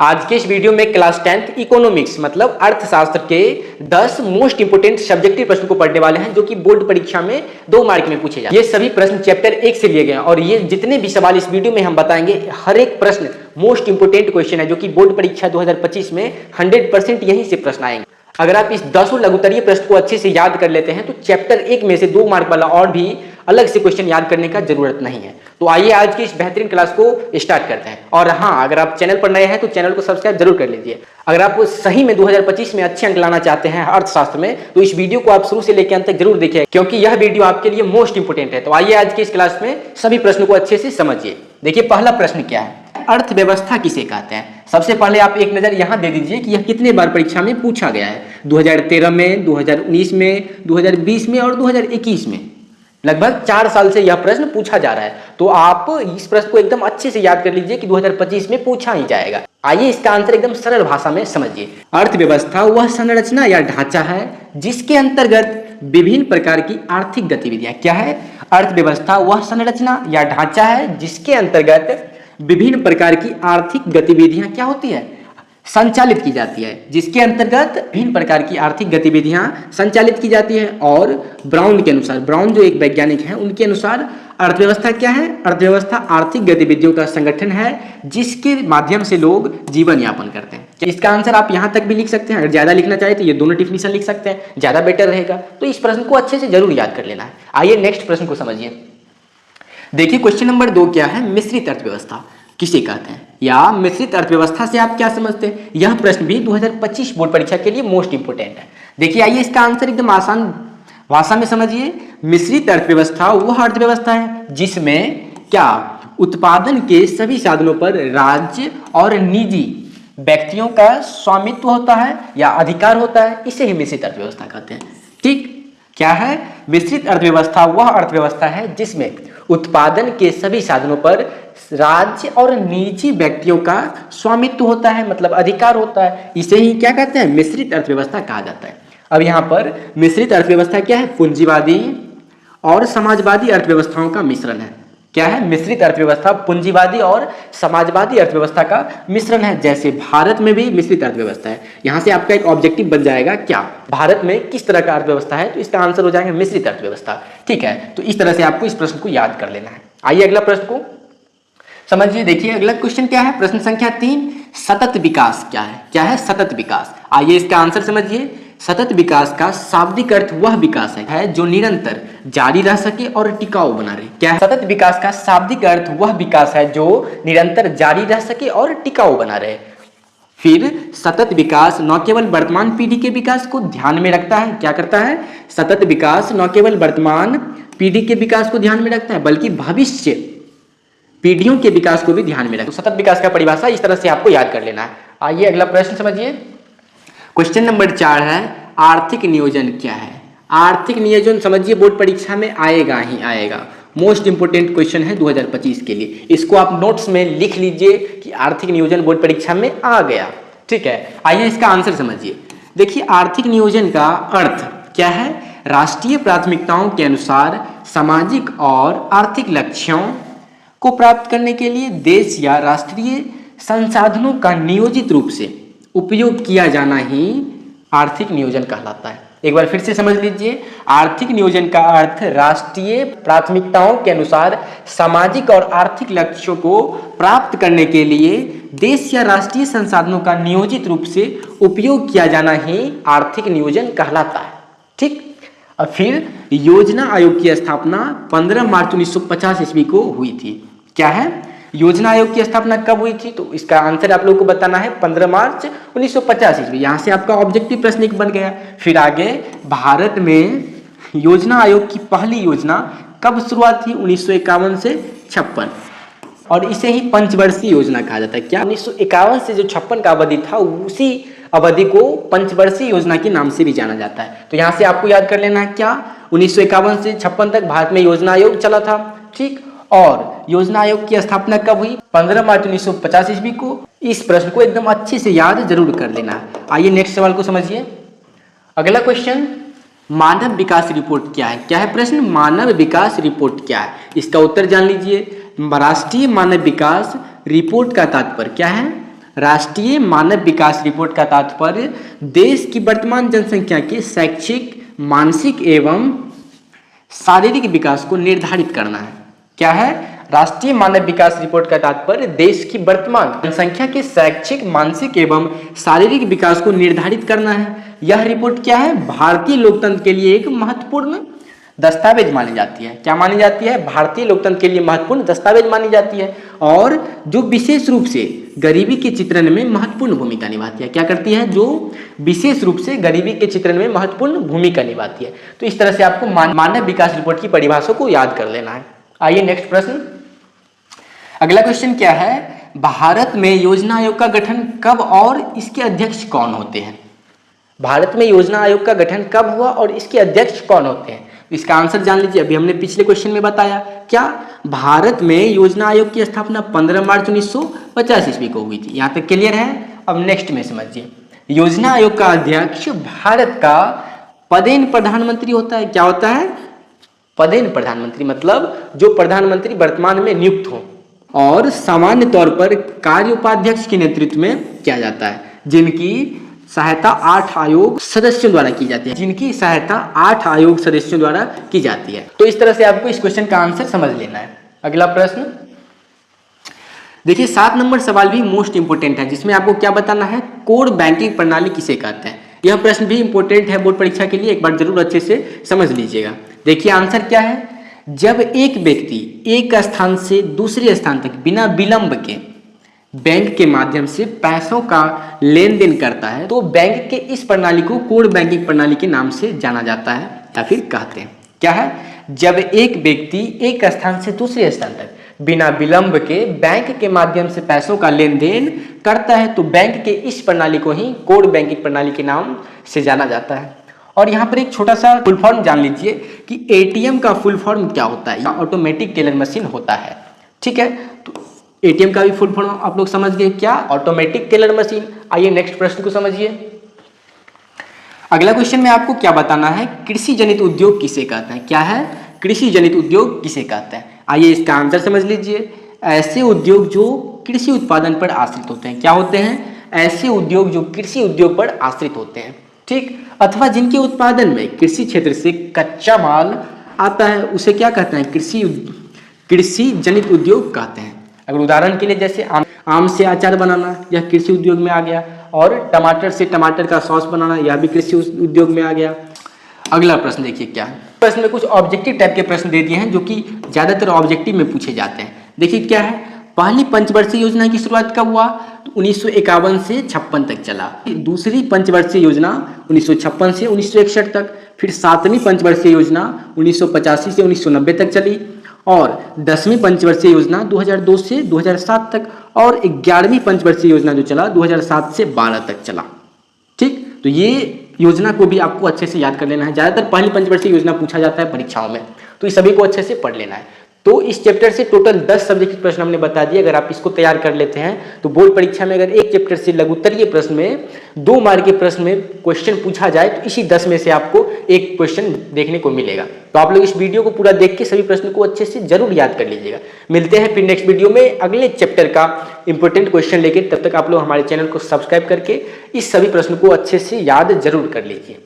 आज के इस वीडियो में क्लास 10th इकोनॉमिक्स मतलब अर्थशास्त्र के 10 मोस्ट इंपोर्टेंट सब्जेक्टिव प्रश्न को पढ़ने वाले हैं जो कि बोर्ड परीक्षा में 2 मार्क में पूछे जाते हैं। ये सभी प्रश्न चैप्टर 1 से लिए गए हैं और ये जितने भी सवाल इस वीडियो में हम बताएंगे हर एक प्रश्न मोस्ट इंपोर्टेंट क्वेश्चन है जो कि बोर्ड परीक्षा 2025 में 100% यहीं से प्रश्न आएंगे। अगर आप इस 10 लघुत्तरीय प्रश्न को अच्छे से याद कर लेते हैं तो चैप्टर 1 में से 2 मार्क वाला और भी अलग से क्वेश्चन याद करने का जरूरत नहीं है। तो आइए आज की इस बेहतरीन क्लास को स्टार्ट करते हैं। और हाँ, अगर आप चैनल पर नए हैं तो चैनल को सब्सक्राइब जरूर कर लीजिए। अगर आप सही में 2025 में अच्छे अंक लाना चाहते हैं अर्थशास्त्र में तो इस वीडियो को आप शुरू से लेकर अंत तक जरूर देखिए क्योंकि यह वीडियो आपके लिए मोस्ट इंपोर्टेंट है। तो आइए आज की इस क्लास में सभी प्रश्नों को अच्छे से समझिए। देखिए पहला प्रश्न क्या है, अर्थव्यवस्था किसे कहते हैं। सबसे पहले आप एक नजर यहां दे दीजिए कि यह कितने बार परीक्षा में पूछा गया है। 2013 में, 2019 में, 2020 में और 2021 में। लगभग 4 साल से यह प्रश्न पूछा जा रहा है। तो आप इस प्रश्न को एकदम अच्छे से याद कर लीजिए कि 2025 में पूछा ही जाएगा। आइए इसका आंसर एकदम सरल भाषा में समझिए। अर्थव्यवस्था वह संरचना या ढांचा है जिसके अंतर्गत विभिन्न प्रकार की आर्थिक गतिविधियां, क्या है, अर्थव्यवस्था वह संरचना या ढांचा है जिसके अंतर्गत विभिन्न प्रकार की आर्थिक गतिविधियां क्या होती है, संचालित की जाती है, जिसके अंतर्गत विभिन्न प्रकार की आर्थिक गतिविधियां संचालित की जाती है। और ब्राउन के अनुसार, ब्राउन जो एक वैज्ञानिक हैं उनके अनुसार अर्थव्यवस्था क्या है, अर्थव्यवस्था आर्थिक गतिविधियों का संगठन है जिसके माध्यम से लोग जीवन यापन करते हैं। इसका आंसर आप यहां तक भी लिख सकते हैं। अगर ज्यादा लिखना चाहे तो ये दोनों डिफिनीशन लिख सकते हैं, ज्यादा बेटर रहेगा। तो इस प्रश्न को अच्छे से जरूर याद कर लेना है। आइए नेक्स्ट प्रश्न को समझिए। देखिए क्वेश्चन नंबर 2 क्या है, मिश्रित अर्थव्यवस्था किसे कहते हैं या मिश्रित अर्थव्यवस्था से आप क्या समझते हैं। यह प्रश्न भी 2025 बोर्ड परीक्षा के लिए मोस्ट इंपोर्टेंट है। देखिए आइए इसका आंसर एकदम आसान भाषा में समझिए। मिश्रित अर्थव्यवस्था वह अर्थव्यवस्था है जिसमें क्या, उत्पादन के सभी साधनों पर राज्य और निजी व्यक्तियों का स्वामित्व होता है या अधिकार होता है। इसे ही मिश्रित अर्थव्यवस्था कहते हैं। ठीक, क्या है, मिश्रित अर्थव्यवस्था वह अर्थव्यवस्था है जिसमें उत्पादन के सभी साधनों पर राज्य और निजी व्यक्तियों का स्वामित्व होता है, मतलब अधिकार होता है। इसे ही क्या कहते हैं, मिश्रित अर्थव्यवस्था कहा जाता है। अब यहाँ पर मिश्रित अर्थव्यवस्था क्या है, पूंजीवादी और समाजवादी अर्थव्यवस्थाओं का मिश्रण है। क्या है, मिश्रित अर्थव्यवस्था पूंजीवादी और समाजवादी अर्थव्यवस्था का मिश्रण है। जैसे भारत में भी मिश्रित अर्थव्यवस्था है। यहाँ से आपका एक ऑब्जेक्टिव बन जाएगा, क्या भारत में किस तरह का अर्थव्यवस्था है, तो इसका आंसर हो जाएगा मिश्रित अर्थव्यवस्था। ठीक है, तो इस तरह से आपको इस प्रश्न को याद कर लेना है। आइए अगला प्रश्न को समझिए। देखिए अगला क्वेश्चन क्या है, प्रश्न संख्या 3, सतत विकास क्या है। क्या है सतत विकास, आइए इसका आंसर समझिए। सतत विकास का शाब्दिक अर्थ वह विकास है जो निरंतर जारी रह सके और टिकाऊ बना रहे। क्या है, सतत विकास का शाब्दिक अर्थ वह विकास है जो निरंतर जारी रह सके और टिकाऊ बना रहे। फिर सतत विकास न केवल वर्तमान पीढ़ी के विकास को ध्यान में रखता है, क्या करता है, सतत विकास न केवल वर्तमान पीढ़ी के विकास को ध्यान में रखता है बल्कि भविष्य पीढ़ियों के विकास को भी ध्यान में रखता है। तो सतत विकास का परिभाषा इस तरह से आपको याद कर लेना है। आइए अगला प्रश्न समझिए। क्वेश्चन नंबर 4 है, आर्थिक नियोजन क्या है। आर्थिक नियोजन समझिए बोर्ड परीक्षा में आएगा ही आएगा। मोस्ट इंपोर्टेंट क्वेश्चन है 2025 के लिए। इसको आप नोट्स में लिख लीजिए कि आर्थिक नियोजन बोर्ड परीक्षा में आ गया। ठीक है, आइए इसका आंसर समझिए। देखिए आर्थिक नियोजन का अर्थ क्या है, राष्ट्रीय प्राथमिकताओं के अनुसार सामाजिक और आर्थिक लक्ष्यों को प्राप्त करने के लिए देश या राष्ट्रीय संसाधनों का नियोजित रूप से उपयोग किया जाना ही आर्थिक नियोजन कहलाता है। एक बार फिर से समझ लीजिए, आर्थिक नियोजन का अर्थ राष्ट्रीय प्राथमिकताओं के अनुसार सामाजिक और आर्थिक लक्ष्यों को प्राप्त करने के लिए देश या राष्ट्रीय संसाधनों का नियोजित रूप से उपयोग किया जाना ही आर्थिक नियोजन कहलाता है। ठीक, और फिर योजना आयोग की स्थापना 15 मार्च 1950 ईस्वी को हुई थी। क्या है, योजना आयोग की स्थापना कब हुई थी, तो इसका आंसर आप लोगों को बताना है 15 मार्च 1950 ईस्वी। यहाँ से आपका ऑब्जेक्टिव प्रश्न एक बन गया। फिर आगे भारत में योजना आयोग की पहली योजना कब शुरुआत थी, 1951 से 56, और इसे ही पंचवर्षीय योजना कहा जाता है। क्या, 1951 से जो 56 का अवधि था उसी अवधि को पंचवर्षीय योजना के नाम से भी जाना जाता है। तो यहाँ से आपको याद कर लेना है क्या, 1951 से 56 तक भारत में योजना आयोग चला था। ठीक, और योजना आयोग की स्थापना कब हुई, 15 मार्च 1950 ईस्वी को। इस प्रश्न को एकदम अच्छे से याद जरूर कर लेना। आइए नेक्स्ट सवाल को समझिए। अगला क्वेश्चन, मानव विकास रिपोर्ट क्या है। क्या है प्रश्न, मानव विकास रिपोर्ट क्या है। इसका उत्तर जान लीजिए। राष्ट्रीय मानव विकास रिपोर्ट का तात्पर्य क्या है, राष्ट्रीय मानव विकास रिपोर्ट का तात्पर्य देश की वर्तमान जनसंख्या के शैक्षिक, मानसिक एवं शारीरिक विकास को निर्धारित करना है। क्या है? राष्ट्रीय मानव विकास रिपोर्ट का तात्पर्य देश की वर्तमान जनसंख्या के शैक्षिक, मानसिक एवं शारीरिक विकास को निर्धारित करना है। यह रिपोर्ट क्या है? भारतीय लोकतंत्र के लिए एक महत्वपूर्ण दस्तावेज मानी जाती है। क्या मानी जाती है? भारतीय लोकतंत्र के लिए महत्वपूर्ण दस्तावेज मानी जाती है और जो विशेष रूप से गरीबी के चित्रण में महत्वपूर्ण भूमिका निभाती है। क्या करती है? जो विशेष रूप से गरीबी के चित्रण में महत्वपूर्ण भूमिका निभाती है। तो इस तरह से आपको मानव विकास रिपोर्ट की परिभाषा को याद कर लेना है। आइए नेक्स्ट प्रश्न। अगला क्वेश्चन क्या है? भारत में योजना आयोग का गठन कब और इसके अध्यक्ष कौन होते हैं? भारत में योजना आयोग का गठन कब हुआ और इसके अध्यक्ष कौन होते हैं? इसका आंसर जान लीजिए। अभी हमने पिछले क्वेश्चन में बताया। क्या? भारत में योजना आयोग की स्थापना 15 मार्च 1950 ईस्वी को हुई थी। यहाँ तक क्लियर है? अब नेक्स्ट में समझिए। योजना आयोग का अध्यक्ष भारत का पदेन प्रधानमंत्री होता है। क्या होता है? पदेन प्रधानमंत्री, मतलब जो प्रधानमंत्री वर्तमान में नियुक्त हो और सामान्य तौर पर कार्य उपाध्यक्ष के नेतृत्व में किया जाता है, जिनकी सहायता 8 आयोग सदस्यों द्वारा की जाती है। जिनकी सहायता 8 आयोग सदस्यों द्वारा की जाती है। तो इस तरह से आपको इस क्वेश्चन का आंसर समझ लेना है। अगला प्रश्न देखिए, 7 नंबर सवाल भी मोस्ट इंपोर्टेंट है, जिसमें आपको क्या बताना है? कोर बैंकिंग प्रणाली किसे कहते हैं? यह प्रश्न भी इंपॉर्टेंट है बोर्ड परीक्षा के लिए, एक बार जरूर अच्छे से समझ लीजिएगा। देखिए आंसर क्या है? जब एक व्यक्ति एक स्थान से दूसरे स्थान तक बिना विलंब के बैंक के माध्यम से पैसों का लेन देन करता है, तो बैंक के इस प्रणाली को कोर बैंकिंग प्रणाली के नाम से जाना जाता है या फिर कहते हैं। क्या है? जब एक व्यक्ति एक स्थान से दूसरे स्थान तक बिना विलंब के बैंक के माध्यम से पैसों का लेन देन करता है, तो बैंक के इस प्रणाली को ही कोर बैंकिंग प्रणाली के नाम से जाना जाता है। और यहाँ पर एक छोटा सा फुल फॉर्म जान लीजिए कि एटीएम का फुल फॉर्म क्या होता है? ऑटोमेटिक टेलर मशीन होता है। ठीक है, तो एटीएम का भी फुल फॉर्म आप लोग समझ गए, क्या? Automatic teller machine. आइए नेक्स्ट प्रश्न को समझिए। अगला क्वेश्चन में आपको क्या बताना है? कृषि जनित उद्योग किसे कहते हैं? क्या है? कृषि जनित उद्योग किसे कहते हैं? आइए इसका आंसर समझ लीजिए। ऐसे उद्योग जो कृषि उत्पादन पर आश्रित होते हैं। क्या होते हैं? ऐसे उद्योग जो कृषि उद्योग पर आश्रित होते हैं। ठीक, अथवा जिनके उत्पादन में कृषि क्षेत्र से कच्चा माल आता है, उसे क्या कहते हैं? कृषि जनित उद्योग कहते हैं। अगर उदाहरण के लिए जैसे आम से अचार बनाना, यह कृषि उद्योग में आ गया, और टमाटर से टमाटर का सॉस बनाना, यह भी कृषि उद्योग में आ गया। अगला प्रश्न देखिए क्या है। प्रश्न में कुछ ऑब्जेक्टिव टाइप के प्रश्न दे दिए हैं जो कि ज्यादातर ऑब्जेक्टिव में पूछे जाते हैं। देखिए क्या है? पहली पंचवर्षीय योजना की शुरुआत कब हुआ? तो 1951 से 56 तक चला। दूसरी पंचवर्षीय योजना 1956 से 1961 तक। फिर 7वीं पंचवर्षीय योजना 1985 से 1990 तक चली, और 10वीं पंचवर्षीय योजना 2002 से 2007 तक, और 11वीं पंचवर्षीय योजना जो चला 2007 से 12 तक चला। ठीक, तो ये योजना को भी आपको अच्छे से याद कर लेना है। ज्यादातर पहली पंचवर्षीय योजना पूछा जाता है परीक्षाओं में, तो इस सभी को अच्छे से पढ़ लेना है। तो इस चैप्टर से टोटल 10 सब्जेक्ट के प्रश्न हमने बता दिए। अगर आप इसको तैयार कर लेते हैं तो बोर्ड परीक्षा में अगर एक चैप्टर से लघुत्तरीय प्रश्न में 2 मार्क के प्रश्न में क्वेश्चन पूछा जाए, तो इसी 10 में से आपको एक क्वेश्चन देखने को मिलेगा। तो आप लोग इस वीडियो को पूरा देख के सभी प्रश्न को अच्छे से जरूर याद कर लीजिएगा। मिलते हैं फिर नेक्स्ट वीडियो में अगले चैप्टर का इंपॉर्टेंट क्वेश्चन लेके। तब तक आप लोग हमारे चैनल को सब्सक्राइब करके इस सभी प्रश्न को अच्छे से याद जरूर कर लीजिए।